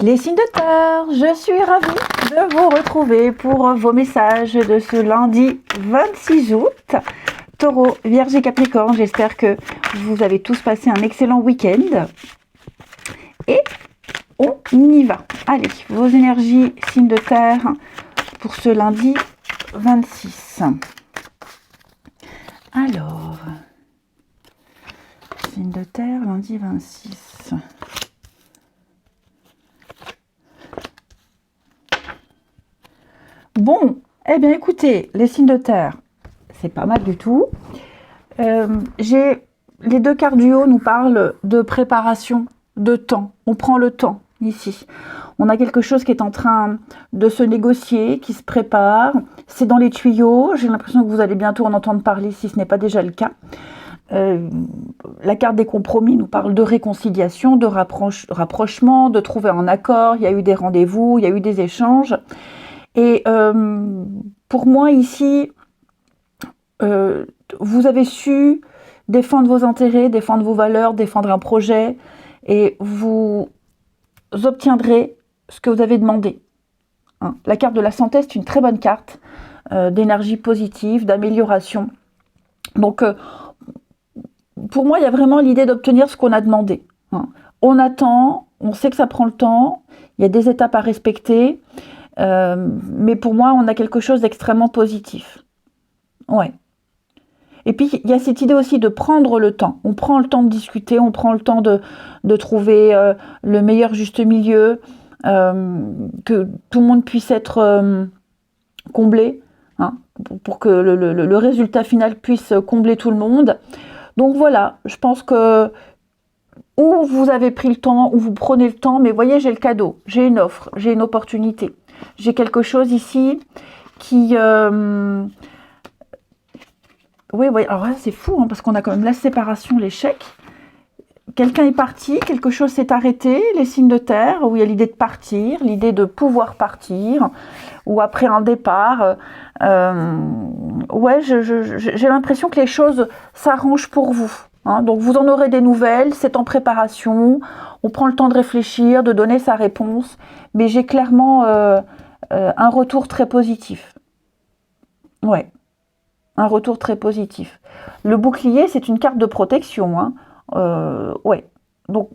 Les signes de terre, je suis ravie de vous retrouver pour vos messages de ce lundi 26 août. Taureau, Vierge et Capricorne, j'espère que vous avez tous passé un excellent week-end. Et on y va. Allez, vos énergies, signes de terre, pour ce lundi 26. Alors, signe de terre, lundi 26. Bon, eh bien écoutez, les signes de terre, c'est pas mal du tout. Les deux cartes du haut nous parlent de préparation, de temps. On prend le temps ici. On a quelque chose qui est en train de se négocier, qui se prépare. C'est dans les tuyaux. J'ai l'impression que vous allez bientôt en entendre parler si ce n'est pas déjà le cas. La carte des compromis nous parle de réconciliation, de rapprochement, de trouver un accord. Il y a eu des rendez-vous, il y a eu des échanges. Et pour moi ici, vous avez su défendre vos intérêts, défendre vos valeurs, défendre un projet, et vous obtiendrez ce que vous avez demandé. Hein. La carte de la santé, c'est une très bonne carte d'énergie positive, d'amélioration. Donc, pour moi, il y a vraiment l'idée d'obtenir ce qu'on a demandé. Hein. On attend, on sait que ça prend le temps, il y a des étapes à respecter, mais pour moi, on a quelque chose d'extrêmement positif. Ouais. Et puis, il y a cette idée aussi de prendre le temps. On prend le temps de discuter, on prend le temps de trouver le meilleur juste milieu, que tout le monde puisse être comblé, hein, pour que le résultat final puisse combler tout le monde. Donc voilà, je pense que ou vous avez pris le temps, ou vous prenez le temps, mais voyez, j'ai le cadeau, j'ai une offre, j'ai une opportunité. J'ai quelque chose ici qui... Oui, alors là, c'est fou, hein, parce qu'on a quand même la séparation, l'échec. Quelqu'un est parti, quelque chose s'est arrêté, les signes de terre, où il y a l'idée de partir, l'idée de pouvoir partir, ou après un départ. Ouais, j'ai l'impression que les choses s'arrangent pour vous. Hein, donc vous en aurez des nouvelles, c'est en préparation, on prend le temps de réfléchir, de donner sa réponse, mais j'ai clairement un retour très positif. Ouais. Un retour très positif. Le bouclier, c'est une carte de protection. Hein. Ouais. Donc,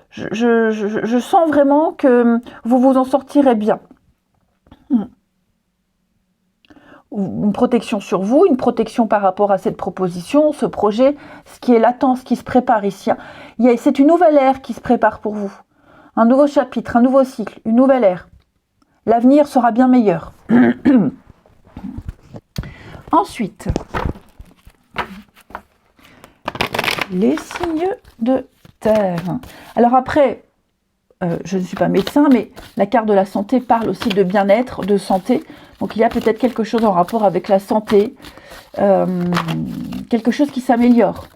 je sens vraiment que vous vous en sortirez bien. Une protection sur vous, une protection par rapport à cette proposition, ce projet, ce qui est latent, ce qui se prépare ici. C'est une nouvelle ère qui se prépare pour vous. Un nouveau chapitre, un nouveau cycle, une nouvelle ère. L'avenir sera bien meilleur. Ensuite, les signes de terre. Alors après, je ne suis pas médecin, mais la carte de la santé parle aussi de bien-être, de santé. Donc il y a peut-être quelque chose en rapport avec la santé, quelque chose qui s'améliore.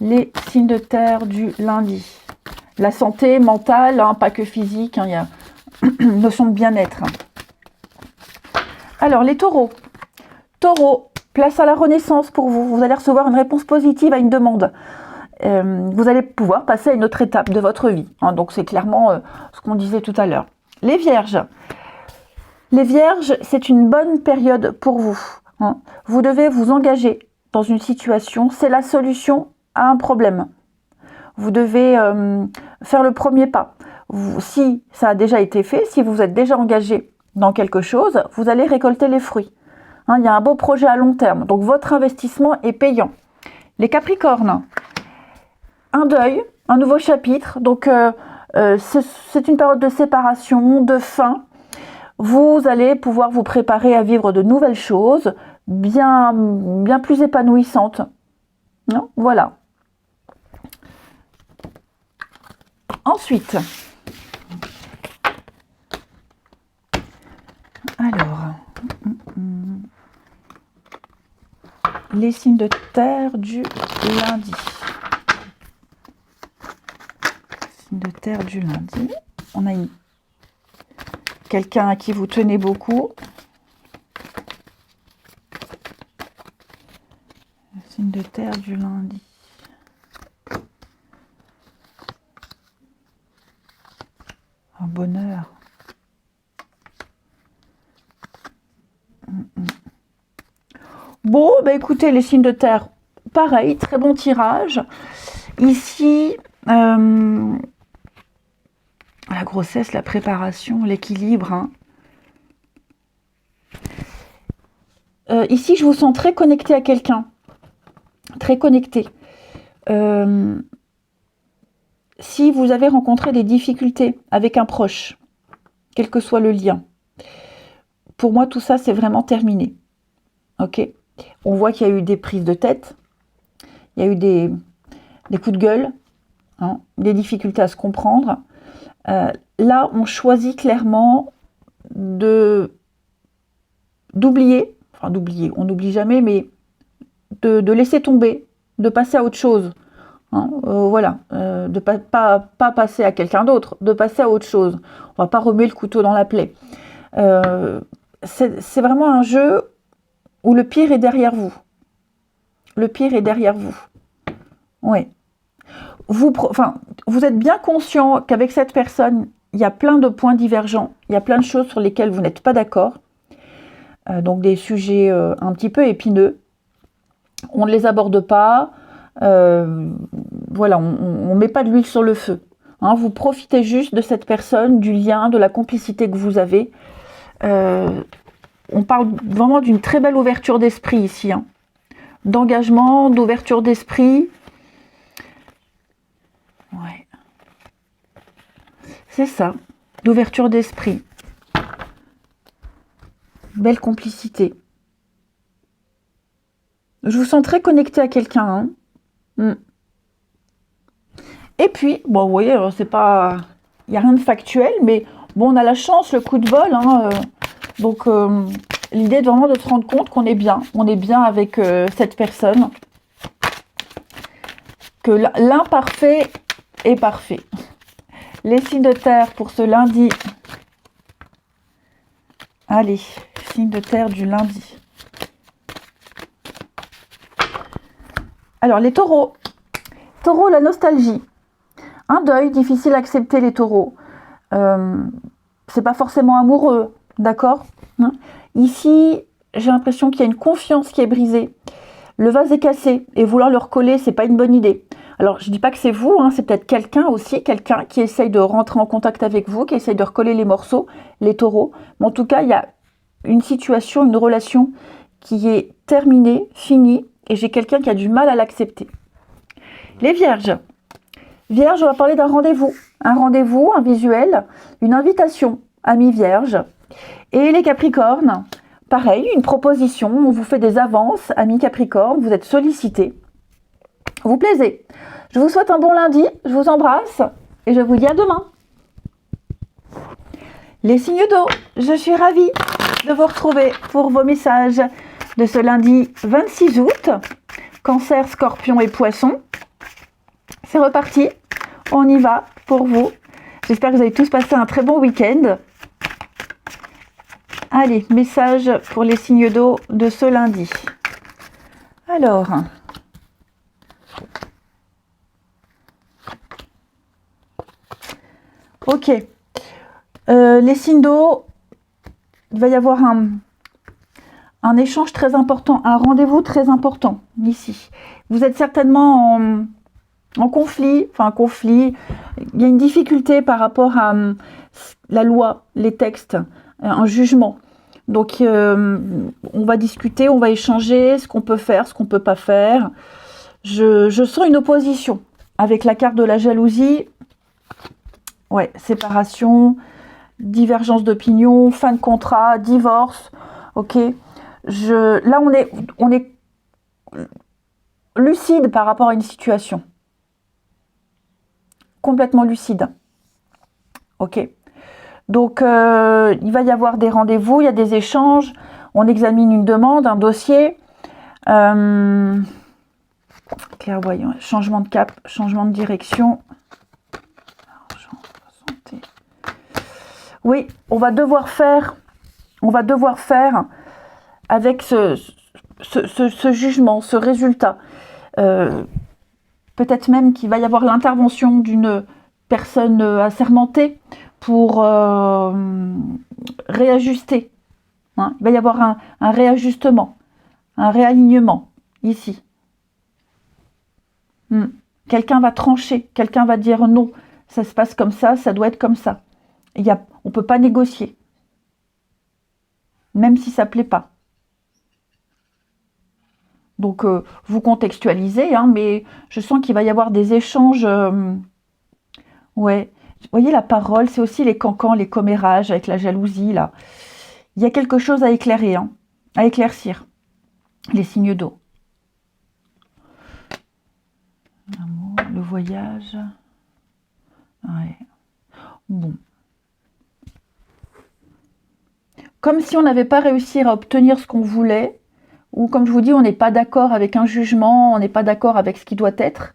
Les signes de terre du lundi. La santé mentale, hein, pas que physique, hein, il y a une notion de bien-être. Alors les taureaux. Taureau, place à la renaissance pour vous. Vous allez recevoir une réponse positive à une demande. Vous allez pouvoir passer à une autre étape de votre vie. Hein, donc c'est clairement ce qu'on disait tout à l'heure. Les vierges. Les vierges, c'est une bonne période pour vous. Hein. Vous devez vous engager dans une situation. C'est la solution à un problème. Vous devez faire le premier pas. Si ça a déjà été fait, si vous êtes déjà engagé dans quelque chose, vous allez récolter les fruits. Hein, il y a un beau projet à long terme. Donc votre investissement est payant. Les capricornes. Un deuil, un nouveau chapitre, donc c'est une période de séparation, de fin. Vous allez pouvoir vous préparer à vivre de nouvelles choses, bien plus épanouissantes. Non, voilà. Ensuite, alors, les signes de terre du lundi. De terre du lundi. On a quelqu'un à qui vous tenez beaucoup. Signe de terre du lundi. Un bonheur. Bon, bah écoutez, les signes de terre, pareil, très bon tirage. Ici, la grossesse, la préparation, l'équilibre. Hein. Ici, je vous sens très connecté à quelqu'un. Très connecté. Si vous avez rencontré des difficultés avec un proche, quel que soit le lien, pour moi, tout ça, c'est vraiment terminé. Ok ? On voit qu'il y a eu des prises de tête, il y a eu des coups de gueule, hein, des difficultés à se comprendre. Là, on choisit clairement d'oublier, enfin d'oublier, on n'oublie jamais, mais de laisser tomber, de passer à autre chose. Hein, voilà, de pas passer à quelqu'un d'autre, de passer à autre chose. On va pas remuer le couteau dans la plaie. C'est vraiment un jeu où le pire est derrière vous. Le pire est derrière vous. Oui. Vous êtes bien conscient qu'avec cette personne, il y a plein de points divergents, il y a plein de choses sur lesquelles vous n'êtes pas d'accord. Donc des sujets un petit peu épineux. On ne les aborde pas. Voilà, on ne met pas de l'huile sur le feu. Hein, vous profitez juste de cette personne, du lien, de la complicité que vous avez. On parle vraiment d'une très belle ouverture d'esprit ici. Hein. D'engagement, d'ouverture d'esprit. Ouais. C'est ça, d'ouverture d'esprit. Belle complicité. Je vous sens très connecté à quelqu'un. Hein. Et puis, bon, vous voyez, c'est pas... Il n'y a rien de factuel, mais bon, on a la chance, le coup de bol. Hein, donc, l'idée est vraiment de se rendre compte qu'on est bien. On est bien avec cette personne. Que l'imparfait est parfait. Les signes de terre pour ce lundi. Allez, signes de terre du lundi. Alors, les taureaux. Taureau, la nostalgie. Un deuil, difficile à accepter les taureaux. C'est pas forcément amoureux, d'accord, hein. Ici, j'ai l'impression qu'il y a une confiance qui est brisée. Le vase est cassé et vouloir le recoller, c'est pas une bonne idée. Alors, je dis pas que c'est vous, hein, c'est peut-être quelqu'un aussi, quelqu'un qui essaye de rentrer en contact avec vous, qui essaye de recoller les morceaux, les taureaux. Mais en tout cas, il y a une situation, une relation qui est terminée, finie, et j'ai quelqu'un qui a du mal à l'accepter. Les vierges. Vierge, on va parler d'un rendez-vous. Un rendez-vous, un visuel, une invitation, amis vierges. Et les capricornes, pareil, une proposition, on vous fait des avances, amis capricornes, vous êtes sollicités. Vous plaisez. Je vous souhaite un bon lundi, je vous embrasse et je vous dis à demain. Les signes d'eau, je suis ravie de vous retrouver pour vos messages de ce lundi 26 août. Cancer, Scorpion et Poisson. C'est reparti, on y va pour vous. J'espère que vous avez tous passé un très bon week-end. Allez, message pour les signes d'eau de ce lundi. Alors, ok. Les signes d'eau, il va y avoir un échange très important, un rendez-vous très important ici. Vous êtes certainement en conflit, il y a une difficulté par rapport à la loi, les textes, un jugement. Donc, on va discuter, on va échanger ce qu'on peut faire, ce qu'on ne peut pas faire. Je sens une opposition avec la carte de la jalousie. Ouais, séparation, divergence d'opinion, fin de contrat, divorce. Ok. Là, on est lucide par rapport à une situation. Complètement lucide. Ok. Donc, il va y avoir des rendez-vous, il y a des échanges. On examine une demande, un dossier. Clairvoyant, changement de cap, changement de direction. Argent, santé. Oui, on va devoir faire avec ce jugement, ce résultat. Peut-être même qu'il va y avoir l'intervention d'une personne assermentée pour réajuster. Hein. Il va y avoir un réajustement, un réalignement, ici. Quelqu'un va trancher, quelqu'un va dire non, ça se passe comme ça doit être comme ça. On ne peut pas négocier, même si ça ne plaît pas. Donc, vous contextualisez, hein, mais je sens qu'il va y avoir des échanges. Ouais, vous voyez, la parole, c'est aussi les cancans, les commérages avec la jalousie, là. Il y a quelque chose à éclairer, hein, à éclaircir. Les signes d'eau. L'amour, le voyage. Ouais. Bon. Comme si on n'avait pas réussi à obtenir ce qu'on voulait, ou comme je vous dis, on n'est pas d'accord avec un jugement, on n'est pas d'accord avec ce qui doit être.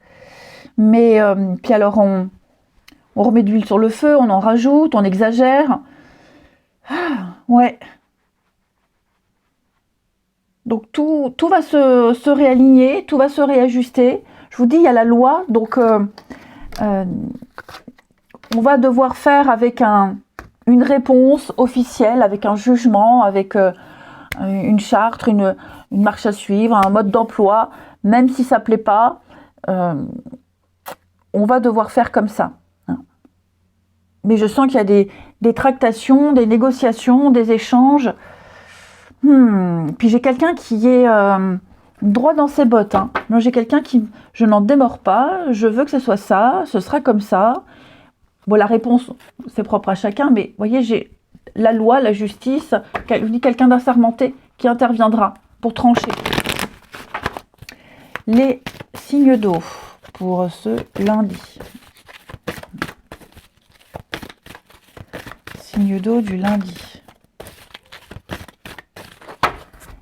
Mais puis alors, on remet de l'huile sur le feu, on en rajoute, on exagère. Ah, ouais. Donc tout va se réaligner, tout va se réajuster. Je vous dis, il y a la loi, donc on va devoir faire avec une réponse officielle, avec un jugement, avec une charte, une marche à suivre, un mode d'emploi, même si ça ne plaît pas, on va devoir faire comme ça. Hein. Mais je sens qu'il y a des tractations, des négociations, des échanges. Puis j'ai quelqu'un qui est droit dans ses bottes. Hein. Moi, j'ai quelqu'un qui, je n'en démords pas, je veux que ce soit ça, ce sera comme ça. Bon, la réponse, c'est propre à chacun, mais vous voyez, j'ai la loi, la justice, je dis quelqu'un d'assermenté qui interviendra pour trancher. Les signes d'eau pour ce lundi. Signes d'eau du lundi.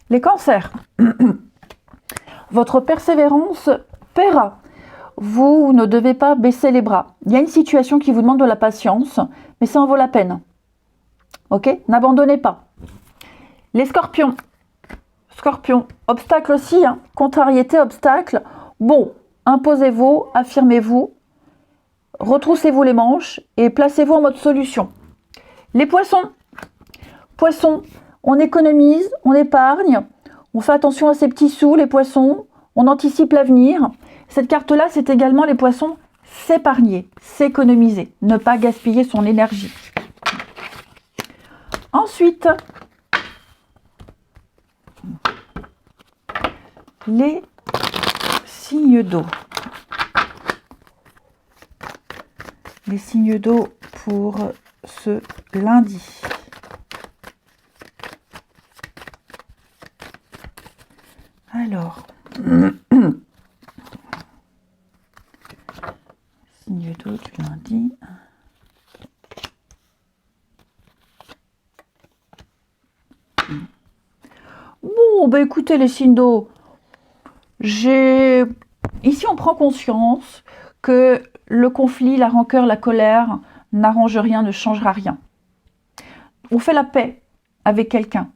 Les cancers. Votre persévérance paiera. Vous ne devez pas baisser les bras. Il y a une situation qui vous demande de la patience, mais ça en vaut la peine. Ok? N'abandonnez pas. Les scorpions. Scorpion. Obstacle aussi, hein. Contrariété, obstacle. Bon, imposez-vous, affirmez-vous, retroussez-vous les manches et placez-vous en mode solution. Les poissons. Poissons. On économise, on épargne, on fait attention à ses petits sous, les poissons, on anticipe l'avenir. Cette carte-là, c'est également les poissons, s'épargner, s'économiser, ne pas gaspiller son énergie. Ensuite, les signes d'eau. Les signes d'eau pour ce lundi. Alors, signe d'eau du lundi. Bon, bah écoutez les signes d'eau, ici on prend conscience que le conflit, la rancœur, la colère n'arrange rien, ne changera rien. On fait la paix avec quelqu'un,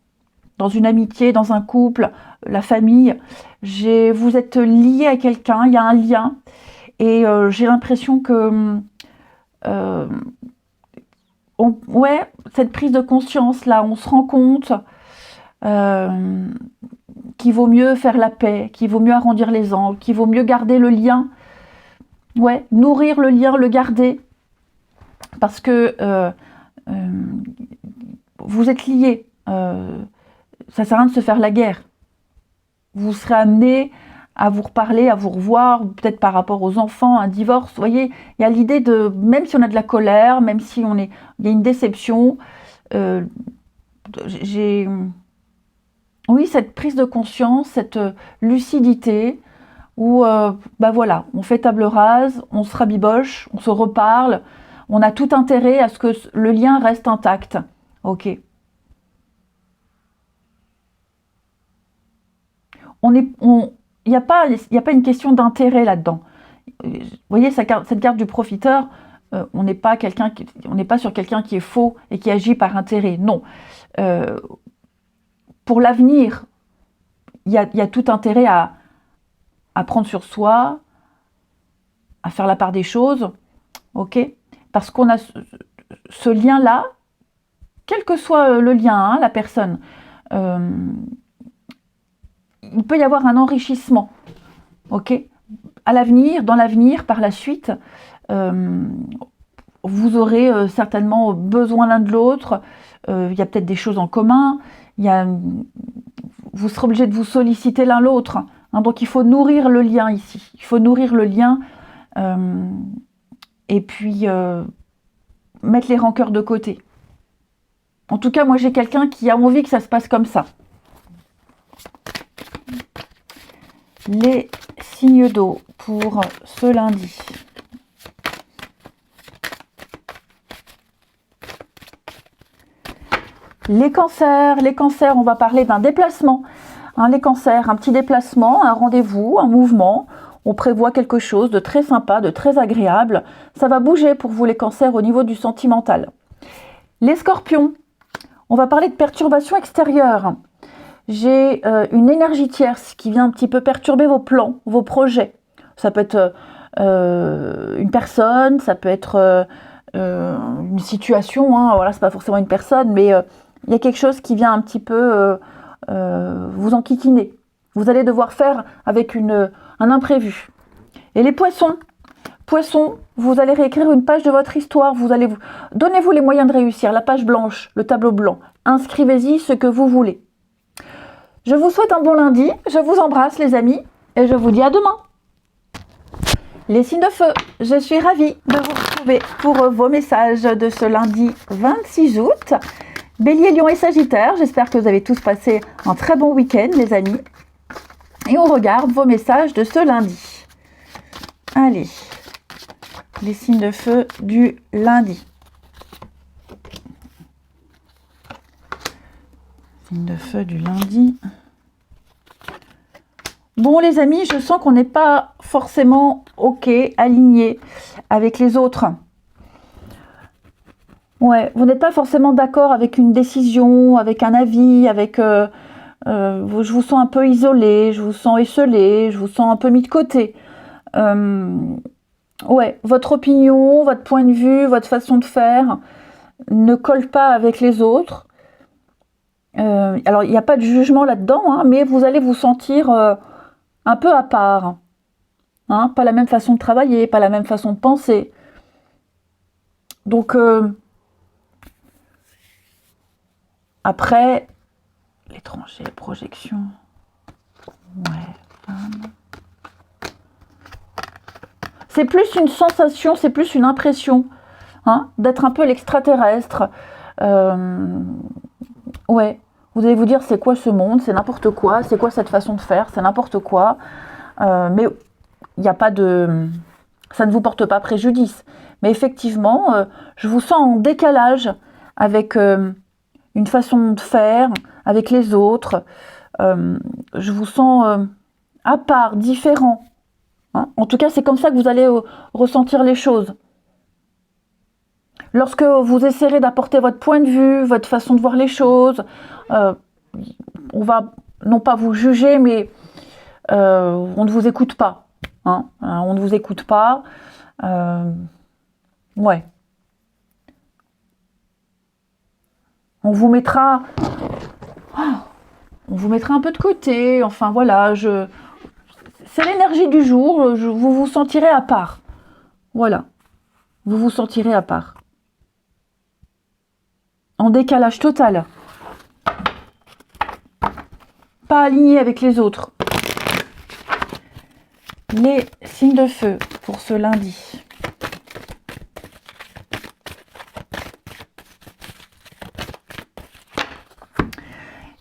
dans une amitié, dans un couple, la famille. Vous êtes lié à quelqu'un, il y a un lien, et j'ai l'impression que ouais, cette prise de conscience là, on se rend compte qu'il vaut mieux faire la paix, qu'il vaut mieux arrondir les angles, qu'il vaut mieux garder le lien, ouais, nourrir le lien, le garder, parce que vous êtes liés, ça sert à rien de se faire la guerre. Vous serez amené à vous reparler, à vous revoir, peut-être par rapport aux enfants, un divorce. Vous voyez, il y a l'idée de, même si on a de la colère, même si il y a une déception, oui, cette prise de conscience, cette lucidité, où, bah voilà, on fait table rase, on se rabiboche, on se reparle, on a tout intérêt à ce que le lien reste intact. Ok. Il n'y a pas une question d'intérêt là-dedans. Vous voyez, cette carte du profiteur, on n'est pas sur quelqu'un qui est faux et qui agit par intérêt. Non. Pour l'avenir, il y a tout intérêt à prendre sur soi, à faire la part des choses, ok? Parce qu'on a ce lien-là, quel que soit le lien, hein, la personne, il peut y avoir un enrichissement, ok? À l'avenir, dans l'avenir, par la suite, vous aurez certainement besoin l'un de l'autre, il y a peut-être des choses en commun, vous serez obligé de vous solliciter l'un l'autre, hein, donc il faut nourrir le lien ici, il faut nourrir le lien, et puis mettre les rancœurs de côté. En tout cas, moi j'ai quelqu'un qui a envie que ça se passe comme ça. Les signes d'eau pour ce lundi. Les cancers, on va parler d'un déplacement. Hein, les cancers, un petit déplacement, un rendez-vous, un mouvement. On prévoit quelque chose de très sympa, de très agréable. Ça va bouger pour vous les cancers au niveau du sentimental. Les scorpions, on va parler de perturbations extérieures. J'ai une énergie tierce qui vient un petit peu perturber vos plans, vos projets. Ça peut être une personne, ça peut être une situation, hein, voilà, c'est pas forcément une personne, mais il y a quelque chose qui vient un petit peu vous enquiquiner. Vous allez devoir faire avec un imprévu. Et les poissons, vous allez réécrire une page de votre histoire. Donnez-vous les moyens de réussir. La page blanche, le tableau blanc. Inscrivez-y ce que vous voulez. Je vous souhaite un bon lundi. Je vous embrasse les amis et je vous dis à demain. Les signes de feu, je suis ravie de vous retrouver pour vos messages de ce lundi 26 août. Bélier, Lion et Sagittaire, j'espère que vous avez tous passé un très bon week-end les amis. Et on regarde vos messages de ce lundi. Allez, les signes de feu du lundi. Signes de feu du lundi. Bon les amis, je sens qu'on n'est pas forcément ok, aligné avec les autres. Ouais, vous n'êtes pas forcément d'accord avec une décision, avec un avis, je vous sens un peu isolé, je vous sens esselé, je vous sens un peu mis de côté. Ouais, votre opinion, votre point de vue, votre façon de faire ne colle pas avec les autres. Alors, il n'y a pas de jugement là-dedans, hein, mais vous allez vous sentir un peu à part. Hein, pas la même façon de travailler, pas la même façon de penser. Donc, après, l'étranger, projection. Ouais. C'est plus une sensation, c'est plus une impression, hein, d'être un peu l'extraterrestre. Ouais. Vous allez vous dire, c'est quoi ce monde? C'est n'importe quoi. C'est quoi cette façon de faire? C'est n'importe quoi. Mais il n'y a pas de... Ça ne vous porte pas préjudice. Mais effectivement, je vous sens en décalage avec une façon de faire, avec les autres. Je vous sens à part, différent. Hein, en tout cas, c'est comme ça que vous allez ressentir les choses. Lorsque vous essaierez d'apporter votre point de vue, votre façon de voir les choses, on va non pas vous juger, mais on ne vous écoute pas. Hein, on ne vous écoute pas. Ouais. On vous mettra un peu de côté. Enfin voilà, c'est l'énergie du jour. Vous vous sentirez à part. Voilà. Vous vous sentirez à part. En décalage total. Pas aligné avec les autres. Les signes de feu pour ce lundi.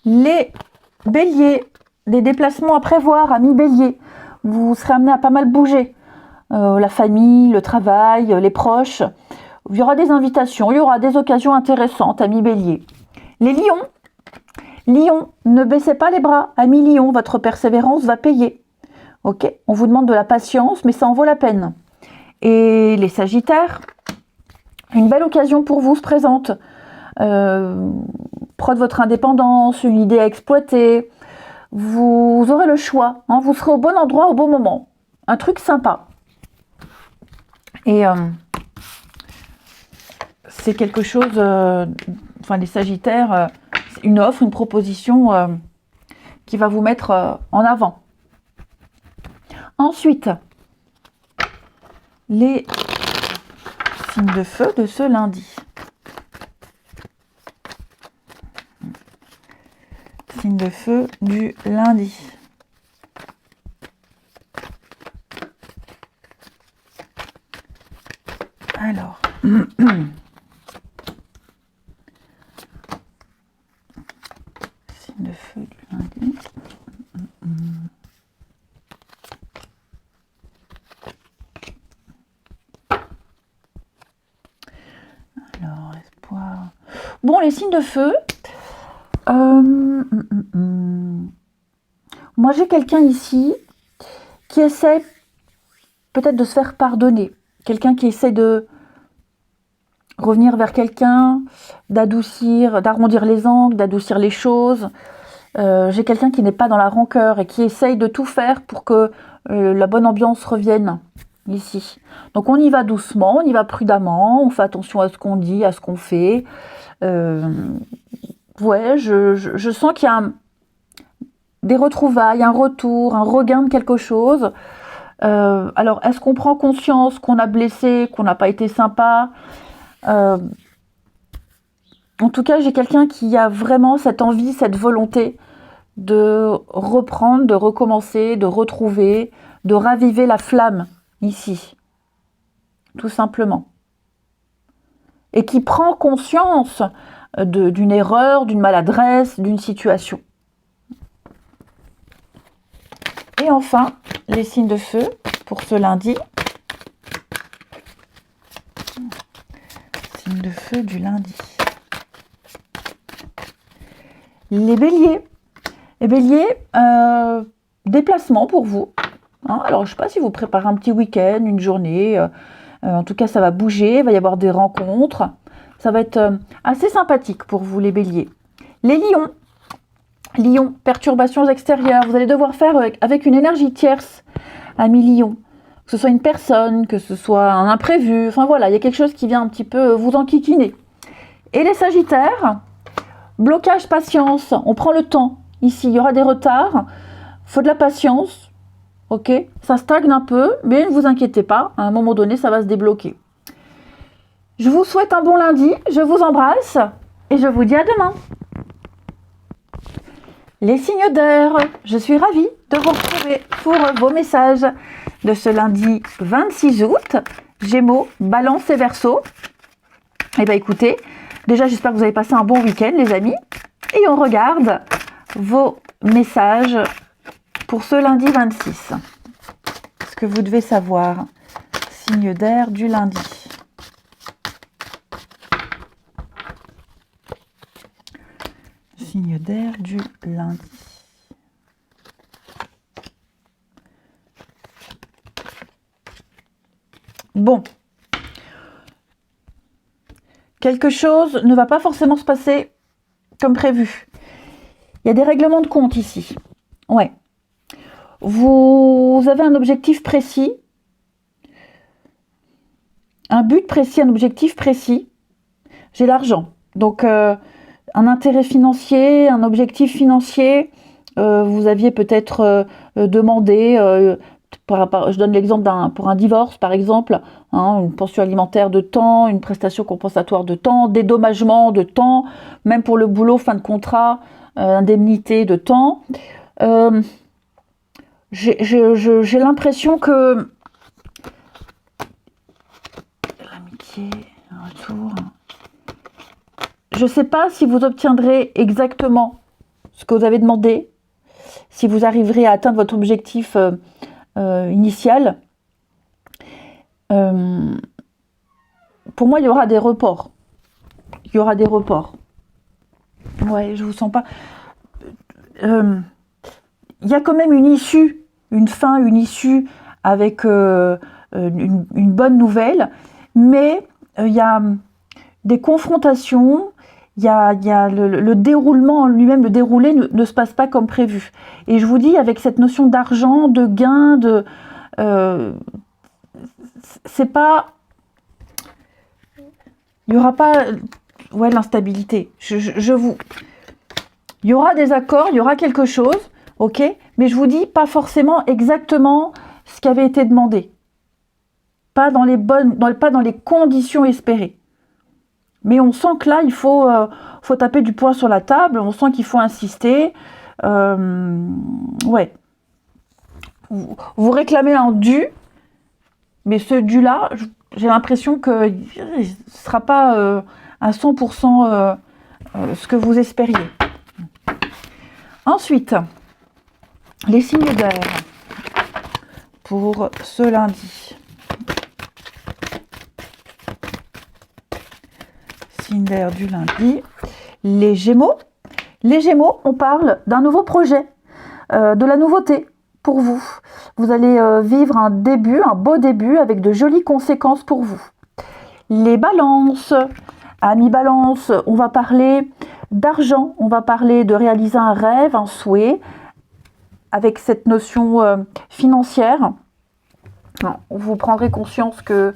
Les béliers, des déplacements à prévoir, amis béliers. Vous serez amenés à pas mal bouger. La famille, le travail, les proches. Il y aura des invitations, il y aura des occasions intéressantes, amis béliers. Les lions, ne baissez pas les bras. Amis lions, votre persévérance va payer. Ok, on vous demande de la patience, mais ça en vaut la peine. Et les sagittaires, une belle occasion pour vous se présente. Preuve de votre indépendance, une idée à exploiter. Vous aurez le choix, hein, vous serez au bon endroit au bon moment. Un truc sympa. Et c'est quelque chose, enfin les Sagittaires, une offre, une proposition qui va vous mettre en avant. Ensuite, les signes de feu de ce lundi. Signe de feu du lundi. Alors, signe de feu du lundi. Alors, espoir. Bon, les signes de feu. Moi, j'ai quelqu'un ici qui essaie peut-être de se faire pardonner. Quelqu'un qui essaie de revenir vers quelqu'un, d'adoucir, d'arrondir les angles, d'adoucir les choses. J'ai quelqu'un qui n'est pas dans la rancœur et qui essaye de tout faire pour que la bonne ambiance revienne ici. Donc on y va doucement, on y va prudemment, on fait attention à ce qu'on dit, à ce qu'on fait. Ouais, je sens qu'il y a des retrouvailles, un retour, un regain de quelque chose. Alors, est-ce qu'on prend conscience qu'on a blessé, qu'on n'a pas été sympa? En tout cas, j'ai quelqu'un qui a vraiment cette envie, cette volonté de reprendre, de recommencer, de retrouver, de raviver la flamme ici, tout simplement. Et qui prend conscience d'une erreur, d'une maladresse, d'une situation. Et enfin, les signes de feu pour ce lundi. Signes de feu du lundi. Les béliers. Les béliers, déplacement pour vous. Hein, alors, je ne sais pas si vous préparez un petit week-end, une journée. En tout cas, ça va bouger, il va y avoir des rencontres. Ça va être assez sympathique pour vous, les béliers. Les lions. Lion, perturbations extérieures. Vous allez devoir faire avec une énergie tierce, ami lion. Que ce soit une personne, que ce soit un imprévu. Enfin voilà, il y a quelque chose qui vient un petit peu vous enquiquiner. Et les sagittaires, blocage, patience. On prend le temps. Ici, il y aura des retards. Il faut de la patience. Ok, ça stagne un peu, mais ne vous inquiétez pas. À un moment donné, ça va se débloquer. Je vous souhaite un bon lundi. Je vous embrasse. Et je vous dis à demain. Les signes d'air, je suis ravie de vous retrouver pour vos messages de ce lundi 26 août. Gémeaux, Balance et Verseau. Eh bien écoutez, déjà j'espère que vous avez passé un bon week-end les amis. Et on regarde vos messages pour ce lundi 26. Ce que vous devez savoir, signe d'air du lundi. Signe d'air du lundi. Bon. Quelque chose ne va pas forcément se passer comme prévu. Il y a des règlements de compte ici. Ouais. Vous avez un objectif précis. Un but précis, un objectif précis. J'ai l'argent. Donc, un intérêt financier, un objectif financier, vous aviez peut-être demandé, je donne l'exemple pour un divorce par exemple, hein, une pension alimentaire de temps, une prestation compensatoire de temps, dédommagement de temps, même pour le boulot, fin de contrat, indemnité de temps. J'ai l'impression que l'amitié, un retour... Je ne sais pas si vous obtiendrez exactement ce que vous avez demandé, si vous arriverez à atteindre votre objectif initial. Pour moi, il y aura des reports. Il y aura des reports. Ouais, je ne vous sens pas... il y a quand même une issue, une fin, une issue avec une bonne nouvelle, mais il y a des confrontations. Il y a le déroulement en lui-même, le déroulé ne se passe pas comme prévu. Et je vous dis, avec cette notion d'argent, de gain, c'est pas... Il n'y aura pas... Ouais, l'instabilité. Il y aura des accords, il y aura quelque chose, ok? Mais je vous dis pas forcément exactement ce qui avait été demandé. Pas dans les conditions espérées. Mais on sent que là, il faut taper du poing sur la table, on sent qu'il faut insister. Ouais. Vous réclamez un dû, mais ce dû-là, j'ai l'impression que ce ne sera pas à 100% ce que vous espériez. Ensuite, les signes d'air pour ce lundi. Signe d'air du lundi. Les Gémeaux. Les Gémeaux, on parle d'un nouveau projet, de la nouveauté pour vous. Vous allez vivre un beau début avec de jolies conséquences pour vous. Les Balances. Amis Balance, on va parler d'argent, on va parler de réaliser un rêve, un souhait, avec cette notion financière. Vous prendrez conscience que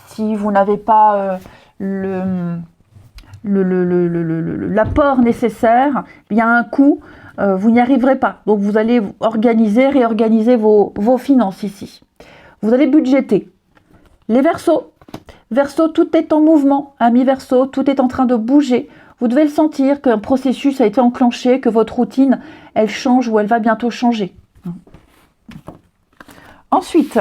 si vous n'avez pas l'apport nécessaire, il y a un coût, vous n'y arriverez pas. Donc vous allez réorganiser vos finances ici. Vous allez budgéter. Les Verseaux. Verseau, tout est en mouvement. Amis Verseau, tout est en train de bouger. Vous devez le sentir qu'un processus a été enclenché, que votre routine, elle change ou elle va bientôt changer. Ensuite,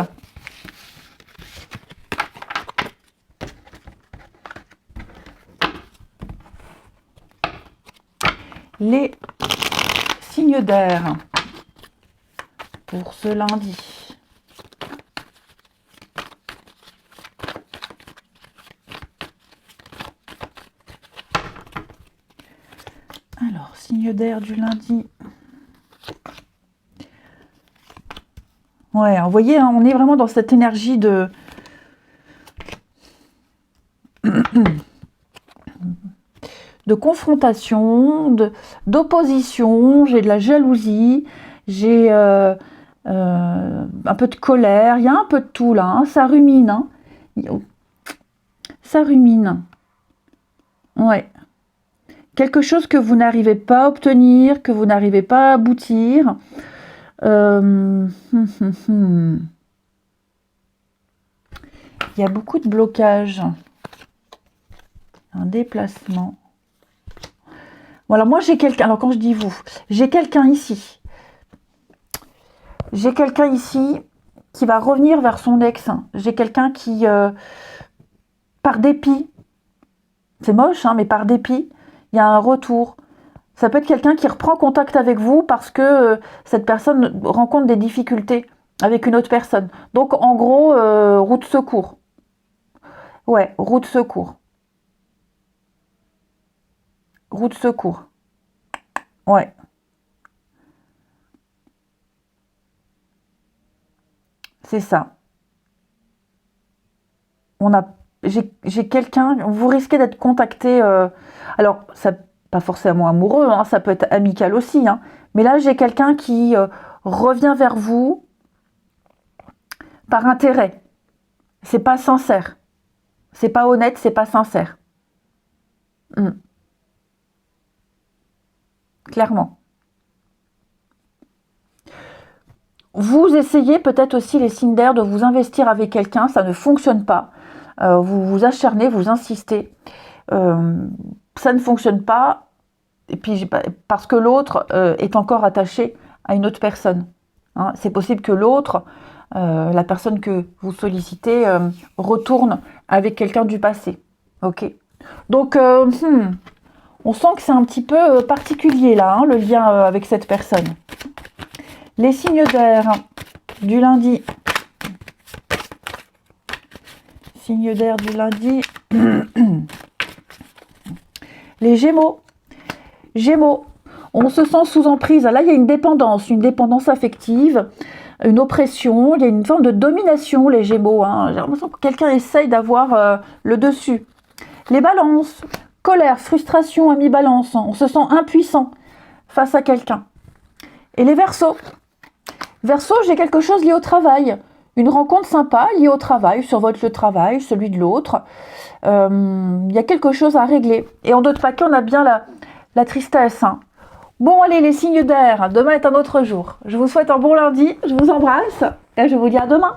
les signes d'air pour ce lundi. Alors, signe d'air du lundi. Ouais, vous voyez, hein, on est vraiment dans cette énergie de confrontation, d'opposition. J'ai de la jalousie, j'ai un peu de colère. Il y a un peu de tout là, hein, ça rumine. Hein. Ça rumine. Ouais. Quelque chose que vous n'arrivez pas à obtenir, que vous n'arrivez pas à aboutir. Il y a beaucoup de blocages. Un déplacement. Voilà, moi j'ai quelqu'un, alors quand je dis vous, j'ai quelqu'un ici. J'ai quelqu'un ici qui va revenir vers son ex. J'ai quelqu'un qui, par dépit, c'est moche, hein, mais par dépit, il y a un retour. Ça peut être quelqu'un qui reprend contact avec vous parce que cette personne rencontre des difficultés avec une autre personne. Donc en gros, roue de secours. Ouais, roue de secours. Roue de secours. Ouais. C'est ça. J'ai quelqu'un, vous risquez d'être contacté. Alors, ça, pas forcément amoureux, hein, ça peut être amical aussi. Hein, mais là, j'ai quelqu'un qui revient vers vous par intérêt. C'est pas sincère. C'est pas honnête, c'est pas sincère. Clairement. Vous essayez peut-être aussi les signes d'air de vous investir avec quelqu'un, ça ne fonctionne pas. Vous vous acharnez, vous insistez. Ça ne fonctionne pas. Et puis parce que l'autre est encore attaché à une autre personne. Hein, c'est possible que l'autre, la personne que vous sollicitez, retourne avec quelqu'un du passé. Ok. Donc, on sent que c'est un petit peu particulier là, hein, le lien avec cette personne. Les signes d'air du lundi. Signes d'air du lundi. Les Gémeaux. Gémeaux, on se sent sous emprise. Là, il y a une dépendance affective, une oppression, il y a une forme de domination, les Gémeaux. Hein. J'ai l'impression que quelqu'un essaye d'avoir le dessus. Les Balances, colère, frustration, amis Balance. On se sent impuissant face à quelqu'un. Et les Verseaux. Verseau, j'ai quelque chose lié au travail. Une rencontre sympa liée au travail, sur votre lieu de travail, celui de l'autre. Il y a quelque chose à régler. Et en d'autres paquets, on a bien la tristesse. Hein. Bon, allez, les signes d'air. Demain est un autre jour. Je vous souhaite un bon lundi. Je vous embrasse. Et je vous dis à demain.